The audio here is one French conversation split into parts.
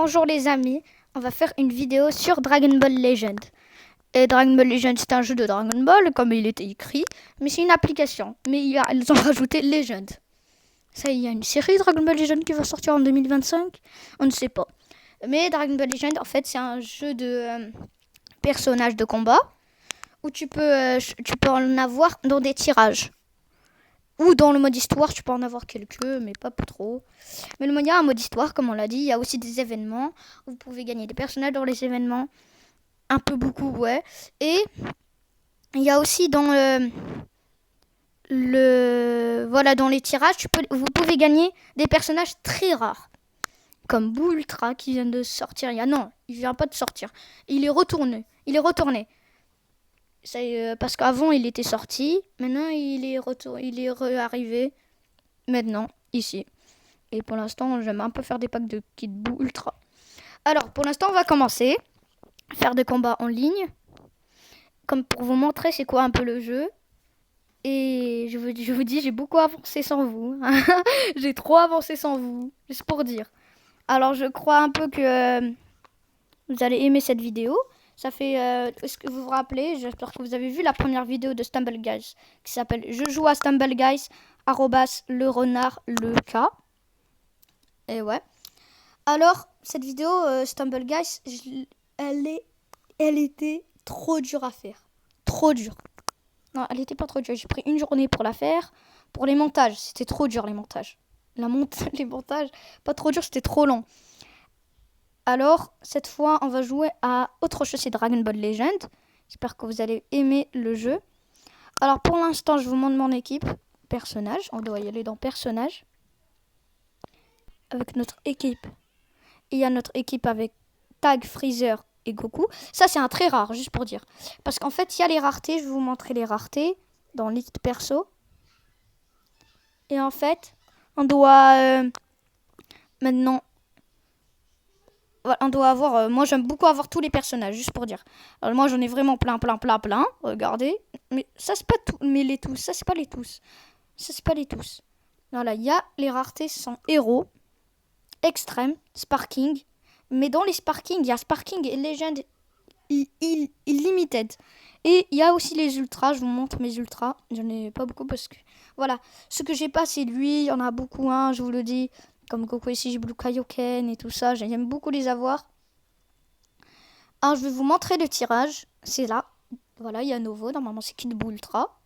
Bonjour les amis, on va faire une vidéo sur Dragon Ball Legend. Et Dragon Ball Legend c'est un jeu de Dragon Ball comme il était écrit, mais c'est une application. Mais ils ont rajouté Legend. Ça, il y a une série Dragon Ball Legend qui va sortir en 2025. On ne sait pas. Mais Dragon Ball Legend en fait c'est un jeu de personnages de combat où tu peux en avoir dans des tirages. Ou dans le mode histoire, tu peux en avoir quelques, mais pas trop. Mais il y a un mode histoire, comme on l'a dit. Il y a aussi des événements. Vous pouvez gagner des personnages dans les événements. Un peu beaucoup, ouais. Et il y a aussi dans voilà, dans les tirages, vous pouvez gagner des personnages très rares. Comme Boo Ultra qui vient de sortir. Non, il vient pas de sortir. Il est retourné. Parce qu'avant il était sorti. Maintenant il est arrivé. Maintenant, ici. Et pour l'instant, j'aime un peu faire des packs de Kid Boo Ultra. Alors, pour l'instant, on va commencer. Faire des combats en ligne. Comme pour vous montrer c'est quoi un peu le jeu. Et je vous dis, j'ai beaucoup avancé sans vous. J'ai trop avancé sans vous. Juste pour dire. Alors, je crois un peu que vous allez aimer cette vidéo. Ça fait... Est-ce que vous vous rappelez? J'espère que vous avez vu la première vidéo de Stumble Guys. Qui s'appelle Je joue à Stumble Guys. Le renard le K. Et ouais. Alors, cette vidéo Stumble Guys, elle était trop dure à faire. Trop dure. Non, elle était pas trop dure. J'ai pris une journée pour la faire. Pour les montages, c'était trop dur les montages. Les montages, pas trop dur, c'était trop long. Alors, cette fois, on va jouer à autre chose, c'est Dragon Ball Legend. J'espère que vous allez aimer le jeu. Alors, pour l'instant, je vous montre mon équipe. Personnage, on doit y aller dans personnage. Avec notre équipe. Il y a notre équipe avec Tag, Freezer et Goku. Ça, c'est un très rare, juste pour dire. Parce qu'en fait, il y a les raretés. Je vais vous montrer les raretés dans liste perso. Et en fait, on doit maintenant... On doit avoir... moi, j'aime beaucoup avoir tous les personnages, juste pour dire. Alors, moi, j'en ai vraiment plein. Regardez. Mais ça, c'est pas tout. Mais les tous. Ça, c'est pas les tous. Ça, c'est pas les tous. Voilà, il y a les raretés sans héros, extrême, sparking. Mais dans les sparking, il y a sparking et legend limited. Et il y a aussi les ultras. Je vous montre mes ultras. J'en ai pas beaucoup parce que... Voilà. Ce que j'ai pas, c'est lui. Il y en a beaucoup, hein, je vous le dis. Comme Goku ici, j'ai Blue Kaioken et tout ça. J'aime beaucoup les avoir. Alors, je vais vous montrer le tirage. C'est là. Voilà, il y a Novo. Normalement, c'est Kid Buu Ultra.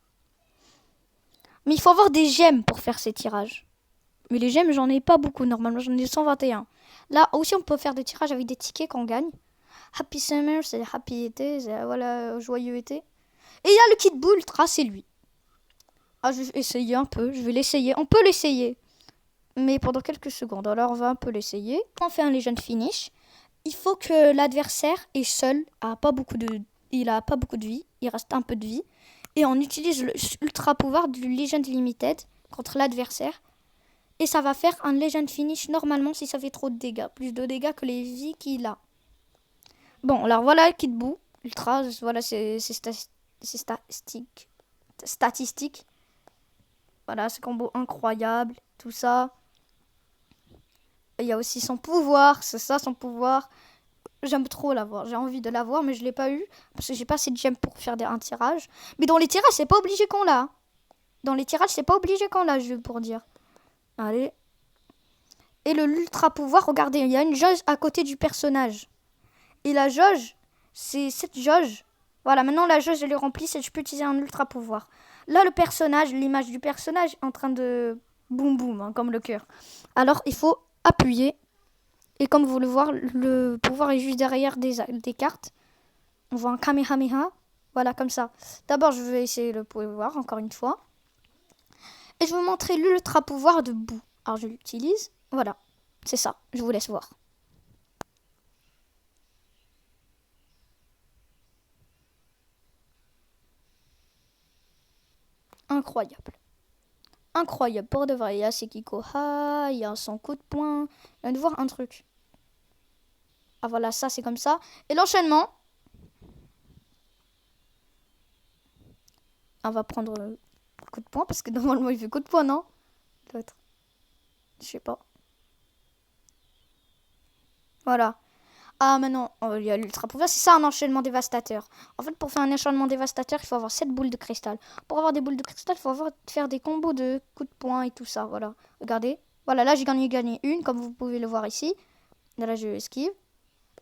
Mais il faut avoir des gemmes pour faire ces tirages. Mais les gemmes, j'en ai pas beaucoup. Normalement, j'en ai 121. Là aussi, on peut faire des tirages avec des tickets qu'on gagne. Happy Summer, c'est Happy été. Voilà, joyeux été. Et il y a le Kid Buu Ultra, c'est lui. Ah, je vais essayer un peu. Je vais l'essayer. On peut l'essayer. Mais pendant quelques secondes. Alors, on va un peu l'essayer. Quand on fait un Legend Finish, il faut que l'adversaire est seul. Il a pas beaucoup de vie. Il reste un peu de vie. Et on utilise l'ultra pouvoir du Legend Limited contre l'adversaire. Et ça va faire un Legend Finish normalement si ça fait trop de dégâts. Plus de dégâts que les vies qu'il a. Bon, alors voilà Kid Buu Ultra. Voilà ses statistiques. Voilà, ce combo incroyable. Tout ça. Il y a aussi son pouvoir. C'est ça son pouvoir. J'aime trop l'avoir. J'ai envie de l'avoir, mais je l'ai pas eu. Parce que j'ai pas assez de gemmes pour faire un tirage. Mais dans les tirages, c'est pas obligé qu'on l'a. Dans les tirages, c'est pas obligé qu'on l'a, je veux pour dire. Allez. Et le l'ultra pouvoir, regardez, il y a une jauge à côté du personnage. Et la jauge, c'est cette jauge. Voilà, maintenant la jauge, elle est remplie, je peux utiliser un ultra pouvoir. Là, le personnage, l'image du personnage est en train de boum boum, hein, comme le cœur. Alors, il faut appuyer. Et comme vous le voyez, le pouvoir est juste derrière des cartes. On voit un Kamehameha. Voilà, comme ça. D'abord, je vais essayer le pouvoir, encore une fois. Et je vais vous montrer l'ultra pouvoir de Buu. Alors, je l'utilise. Voilà, c'est ça. Je vous laisse voir. Incroyable. Incroyable, pour de vrai. Il y a Sekiko Ha, il y a son coup de poing. Je viens de voir un truc. Ah voilà, ça c'est comme ça. Et l'enchaînement. On va prendre coup de poing parce que normalement il fait coup de poing, non? L'autre. Je sais pas. Voilà. Ah, maintenant, il y a l'ultra pouvoir. C'est ça un enchaînement dévastateur. En fait, pour faire un enchaînement dévastateur, il faut avoir 7 boules de cristal. Pour avoir des boules de cristal, il faut faire des combos de coups de poing et tout ça. Voilà. Regardez. Voilà, là, j'ai gagné une, comme vous pouvez le voir ici. Là, je esquive.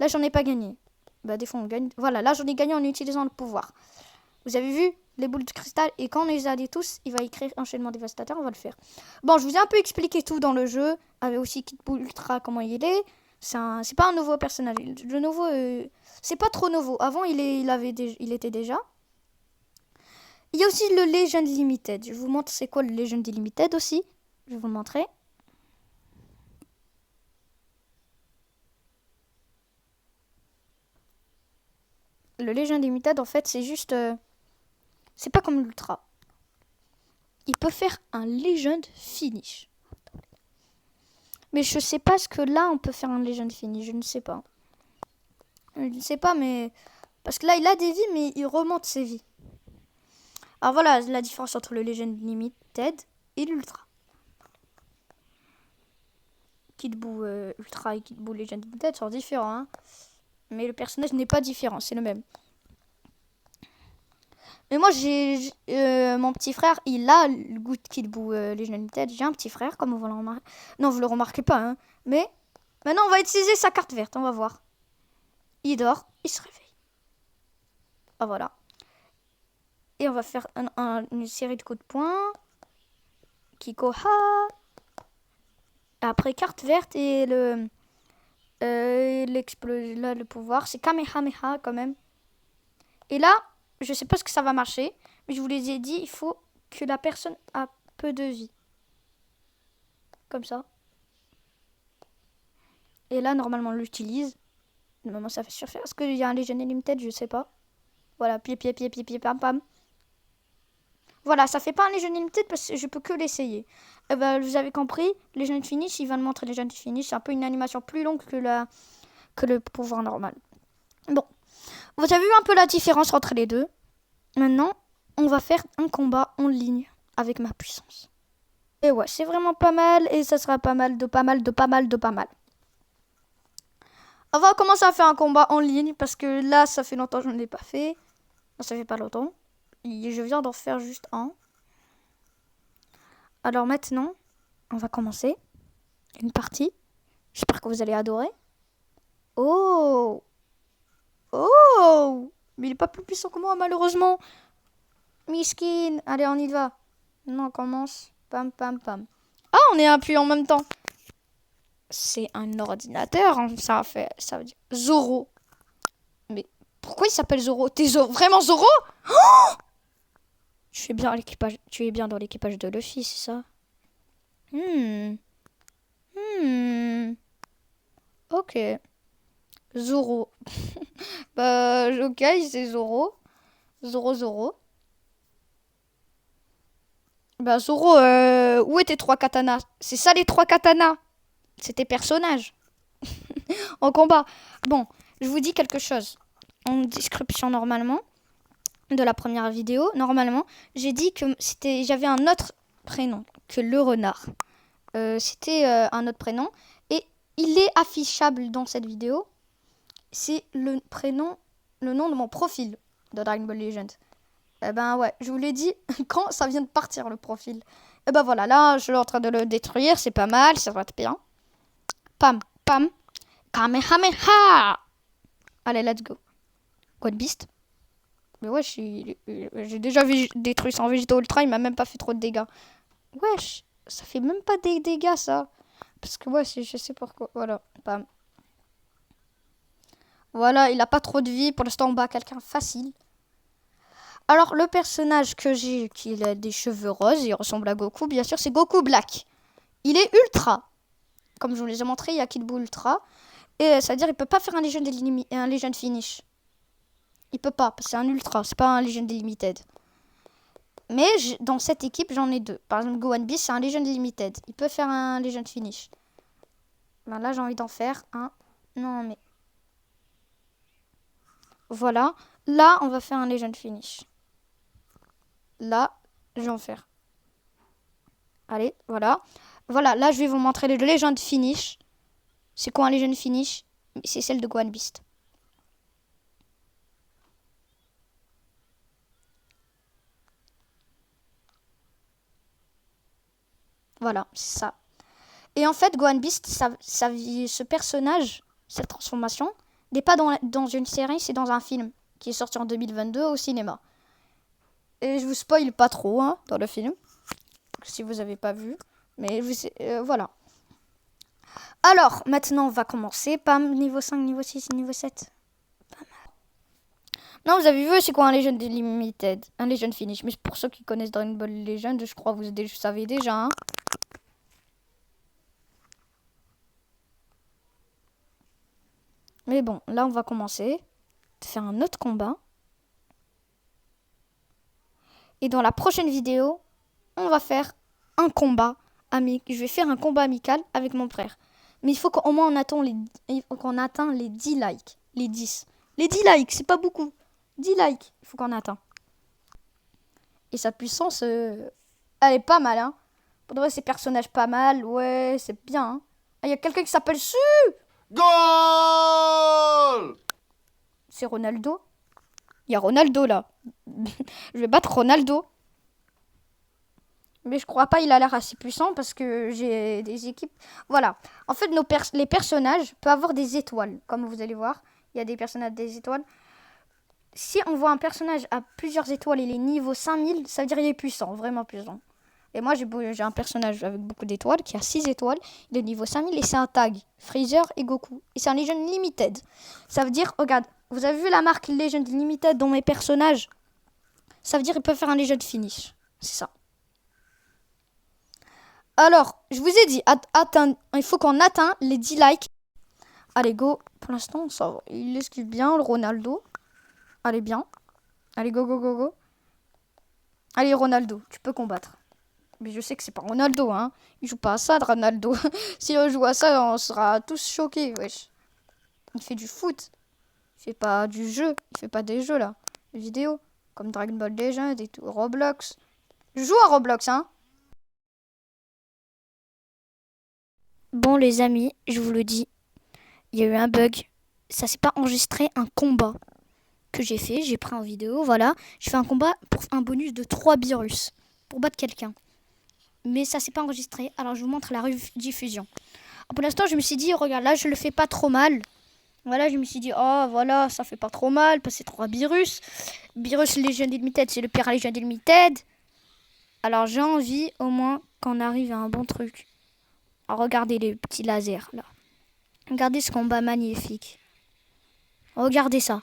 Là, j'en ai pas gagné. Bah, des fois, on gagne. Voilà, là, j'en ai gagné en utilisant le pouvoir. Vous avez vu les boules de cristal? Et quand on les a des tous, il va écrire enchaînement dévastateur. On va le faire. Bon, je vous ai un peu expliqué tout dans le jeu. Avec aussi Kid Bull Ultra, comment il est. C'est pas un nouveau personnage. Le nouveau, c'est pas trop nouveau. Avant, il était déjà. Il y a aussi le Legend Limited. Je vous montre c'est quoi le Legend Limited aussi. Je vais vous le montrer. Le Legend Limited, en fait, c'est juste... c'est pas comme l'Ultra. Il peut faire un Legend Finish. Mais je sais pas ce que là, on peut faire un Legend Finish. Je ne sais pas. Je ne sais pas, mais... Parce que là, il a des vies, mais il remonte ses vies. Alors voilà la différence entre le Legend Limited et l'Ultra. Kid Buu Ultra et Kid Buu Legend Limited sont différents, hein. Mais le personnage n'est pas différent, c'est le même. Mais moi, j'ai mon petit frère, il a le goût de Kid Buu Legend Limited. J'ai un petit frère, comme vous le remarquez. Non, vous le remarquez pas, hein. Mais maintenant, on va utiliser sa carte verte, on va voir. Il dort, il se réveille. Ah voilà. Et on va faire une série de coups de poing. Kikoha. Après, carte verte et là, le pouvoir. C'est Kamehameha quand même. Et là, je sais pas ce que ça va marcher. Mais je vous les ai dit, il faut que la personne a peu de vie. Comme ça. Et là, normalement, on l'utilise. Normalement, ça fait surfaire. Est-ce qu'il y a un Legend Limited? Je sais pas. Voilà, pied, pam, pam. Voilà, ça fait pas un Legend Limited parce que je peux que l'essayer. Vous avez compris, Legend Finish, il va me montrer Legend Finish. C'est un peu une animation plus longue que le pouvoir normal. Bon, vous avez vu un peu la différence entre les deux. Maintenant, on va faire un combat en ligne avec ma puissance. Et ouais, c'est vraiment pas mal et ça sera pas mal. On va commencer à faire un combat en ligne parce que là, ça fait longtemps que je ne l'ai pas fait. Ça fait pas longtemps. Et je viens d'en faire juste un. Alors maintenant, on va commencer une partie. J'espère que vous allez adorer. Oh! Oh! Mais il est pas plus puissant que moi, malheureusement. Miskin. Allez, on y va. Non, on commence. Pam, pam, pam. Ah, on est appuyé en même temps. C'est un ordinateur, hein. Ça veut dire Zoro. Mais pourquoi il s'appelle Zoro? T'es vraiment Zoro? Oh, tu es bien dans l'équipage de Luffy, c'est ça? Ok. Zoro. Bah, ok, c'est Zoro. Zoro. Bah, Zoro, où est tes 3 katanas? C'est ça les 3 katanas? C'est tes personnages. En combat. Bon, je vous dis quelque chose. En description, normalement, de la première vidéo, normalement, j'ai dit que j'avais un autre prénom que le renard. C'était un autre prénom. Et il est affichable dans cette vidéo. C'est le nom de mon profil de Dragon Ball Legend. Eh ben ouais, je vous l'ai dit quand ça vient de partir le profil. Et ben voilà, là je suis en train de le détruire, c'est pas mal, ça va être bien. Pam, pam, Kamehameha. Allez, let's go. Quoi de beast? Mais wesh, j'ai déjà détruit son Vegeta Ultra, il m'a même pas fait trop de dégâts. Wesh, ça fait même pas des dégâts ça. Parce que ouais, je sais pourquoi. Voilà, pam. Voilà, il a pas trop de vie, pour l'instant on bat quelqu'un facile. Alors, le personnage que j'ai, qui a des cheveux roses, il ressemble à Goku, bien sûr, c'est Goku Black. Il est ultra. Comme je vous les ai montré, il y a Kid Buu Ultra. Et c'est-à-dire, il peut pas faire un Legend Finish. Il peut pas, parce que c'est un ultra, c'est pas un Legend Limited. Mais dans cette équipe, j'en ai deux. Par exemple, Gohan Beast, c'est un Legend Limited. Il peut faire un Legend Finish. Ben là, j'ai envie d'en faire un. Non, mais... Voilà. Là, on va faire un Legend Finish. Là, je vais en faire. Allez, voilà. Voilà, là, je vais vous montrer le Legend Finish. C'est quoi un Legend Finish? C'est celle de Gohan Beast. Voilà, c'est ça. Et en fait, Gohan Beast, ce personnage, cette transformation, n'est pas dans une série, c'est dans un film qui est sorti en 2022 au cinéma. Et je vous spoil pas trop hein, dans le film, si vous n'avez pas vu. Mais voilà. Alors, maintenant, on va commencer. Pam, niveau 5, niveau 6, niveau 7. Non, vous avez vu, c'est quoi un Legend Limited? Un Legend Finish. Mais pour ceux qui connaissent Dragon Ball Legend, je crois que vous savez déjà. Hein. Mais bon, là, on va commencer de faire un autre combat. Et dans la prochaine vidéo, on va faire un combat amical. Je vais faire un combat amical avec mon frère. Mais il faut qu'au moins on atteint les 10 likes. Les 10. Les 10 likes, c'est pas beaucoup. 10 likes, il faut qu'on atteigne. Et sa puissance, elle est pas mal, hein. Pour de vrai, ces personnages pas mal. Ouais, c'est bien, hein. Ah, il y a quelqu'un qui s'appelle Su. Goal! C'est Ronaldo. Il y a Ronaldo, là. Je vais battre Ronaldo. Mais je crois pas il a l'air assez puissant parce que j'ai des équipes. Voilà. En fait, les personnages peuvent avoir des étoiles. Comme vous allez voir, il y a des personnages des étoiles. Si on voit un personnage à plusieurs étoiles, il est niveau 5000, ça veut dire qu'il est puissant, vraiment puissant. Et moi, j'ai un personnage avec beaucoup d'étoiles qui a 6 étoiles. Il est niveau 5000 et c'est un tag. Freezer et Goku. Et c'est un Legend Limited. Ça veut dire, regarde, vous avez vu la marque Legend Limited dans mes personnages? Ça veut dire qu'ils peuvent faire un Legend Finish. C'est ça. Alors, je vous ai dit, il faut qu'on atteigne les 10 likes. Allez, go. Pour l'instant, ça va. Il esquive bien, le Ronaldo. Allez, bien. Allez, go, go, go, go. Allez, Ronaldo, tu peux combattre. Mais je sais que c'est pas Ronaldo, hein. Il joue pas à ça, Ronaldo. Si on joue à ça, on sera tous choqués, wesh. Il fait du foot. Il fait pas du jeu. Il fait pas des jeux, là. Des vidéos. Comme Dragon Ball Legend et tout. Roblox. Je joue à Roblox, hein. Bon, les amis, je vous le dis. Il y a eu un bug. Ça s'est pas enregistré un combat que j'ai fait. J'ai pris en vidéo, voilà. J'ai fait un combat pour un bonus de 3 virus. Pour battre quelqu'un. Mais ça s'est pas enregistré. Alors je vous montre la rediffusion. Pour l'instant, je me suis dit, regarde, là, je le fais pas trop mal. Voilà, je me suis dit, oh, voilà, ça fait pas trop mal, parce que c'est 3 virus. Virus Legend Limited, c'est le pire Legend Limited. Alors j'ai envie, au moins, qu'on arrive à un bon truc. Alors, regardez les petits lasers, là. Regardez ce combat magnifique. Regardez ça.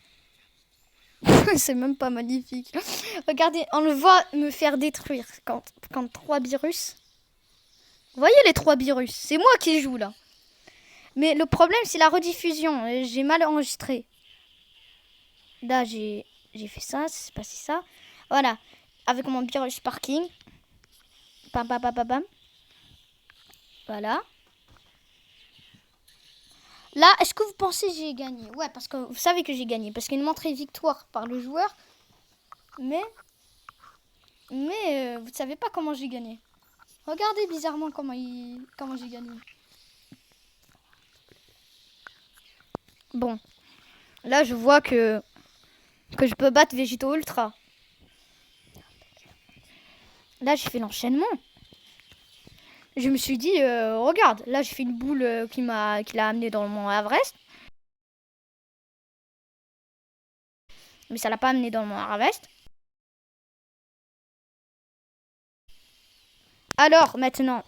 C'est même pas magnifique. Regardez, on le voit me faire détruire quand 3 virus. Vous voyez les 3 virus? C'est moi qui joue là. Mais le problème, c'est la rediffusion. J'ai mal enregistré. Là, j'ai fait ça, c'est passé ça. Voilà. Avec mon virus parking. Bam, bam, bam, bam, bam. Voilà. Là, est-ce que vous pensez que j'ai gagné? Ouais, parce que vous savez que j'ai gagné. Parce qu'il y a une montrée victoire par le joueur. Mais vous ne savez pas comment j'ai gagné. Regardez bizarrement comment j'ai gagné. Bon. Là, je vois que je peux battre Végéto Ultra. Là, j'ai fait l'enchaînement. Je me suis dit, regarde, là, j'ai fait une boule qui l'a amené dans le mont Everest. Mais ça l'a pas amené dans le mont Everest. Alors, maintenant,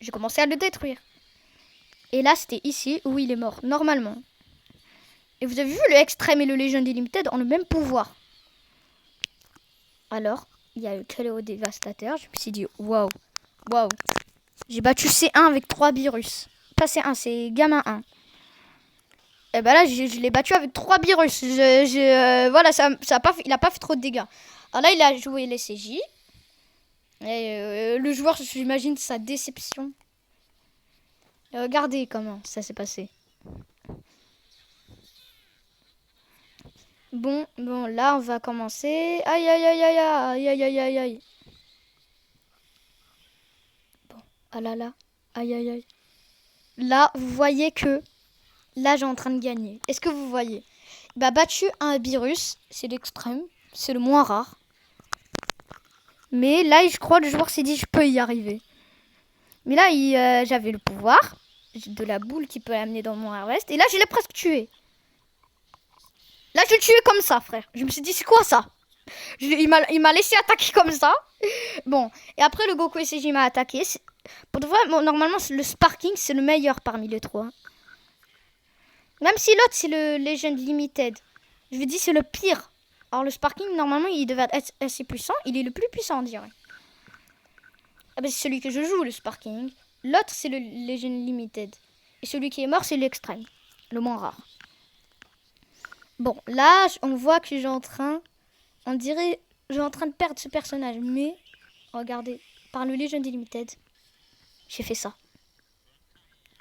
j'ai commencé à le détruire. Et là, c'était ici où il est mort, normalement. Et vous avez vu, le Extrême et le Legend Limited ont le même pouvoir. Alors, il y a le Kéléo Dévastateur. Je me suis dit, waouh, waouh. J'ai battu C1 avec 3 virus. Pas C1, c'est Gamin 1. Et ben là, je l'ai battu avec 3 virus. Voilà, il a pas fait trop de dégâts. Alors là, il a joué les CJ. Et le joueur, j'imagine sa déception. Et regardez comment ça s'est passé. Bon, là, on va commencer. Aïe, aïe, aïe, aïe, aïe, aïe, aïe, aïe, aïe. Bon, ah là là, aïe, aïe, aïe. Là, vous voyez que Là, j'ai en train de gagner. Est-ce que vous voyez? Bah, battu un virus, c'est l'extrême. C'est le moins rare. Mais là, je crois que le joueur s'est dit, je peux y arriver. Mais là, j'avais le pouvoir de la boule qui peut l'amener dans mon harvest. Et là, je l'ai presque tué. Là, je l'ai tué comme ça, frère. Je me suis dit, c'est quoi ça? Il m'a laissé attaquer comme ça. Bon, et après, le Goku SCJ m'a attaqué. Pour de vrai, bon, normalement, le Sparking, c'est le meilleur parmi les trois. Même si l'autre, c'est le Legend Limited. Je vous dis, c'est le pire. Alors, le Sparking, normalement, il devait être assez puissant. Il est le plus puissant, on dirait. Ah ben, c'est celui que je joue, le Sparking. L'autre, c'est le Legend Limited. Et celui qui est mort, c'est l'extrême. Le moins rare. Bon, là, on voit que j'ai en train... On dirait... Je suis en train de perdre ce personnage. Mais, regardez, par le Legend Limited, j'ai fait ça.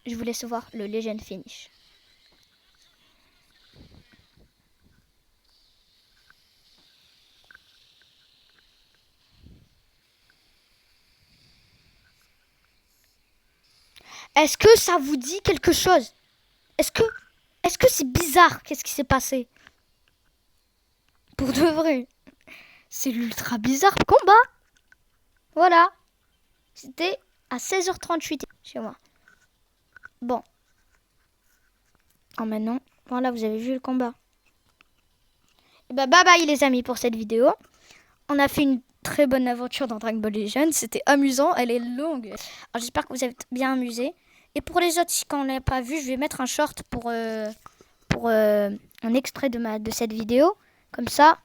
Je vous laisse voir le Legend Finish. Est-ce que ça vous dit quelque chose? Est-ce que c'est bizarre? Qu'est-ce qui s'est passé? Pour de vrai. C'est l'ultra bizarre combat. Voilà. C'était à 16h38 chez moi. Bon. Oh, maintenant, voilà, vous avez vu le combat. Et bah, bye bye les amis pour cette vidéo. On a fait une très bonne aventure dans Dragon Ball Legends. C'était amusant, elle est longue. Alors, j'espère que vous êtes bien amusés. Et pour les autres, si on l'a pas vu, je vais mettre un short pour un extrait de cette vidéo. Comme ça,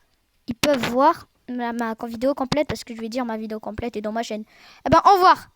ils peuvent voir ma vidéo complète parce que je vais dire ma vidéo complète est dans ma chaîne. Eh ben, au revoir!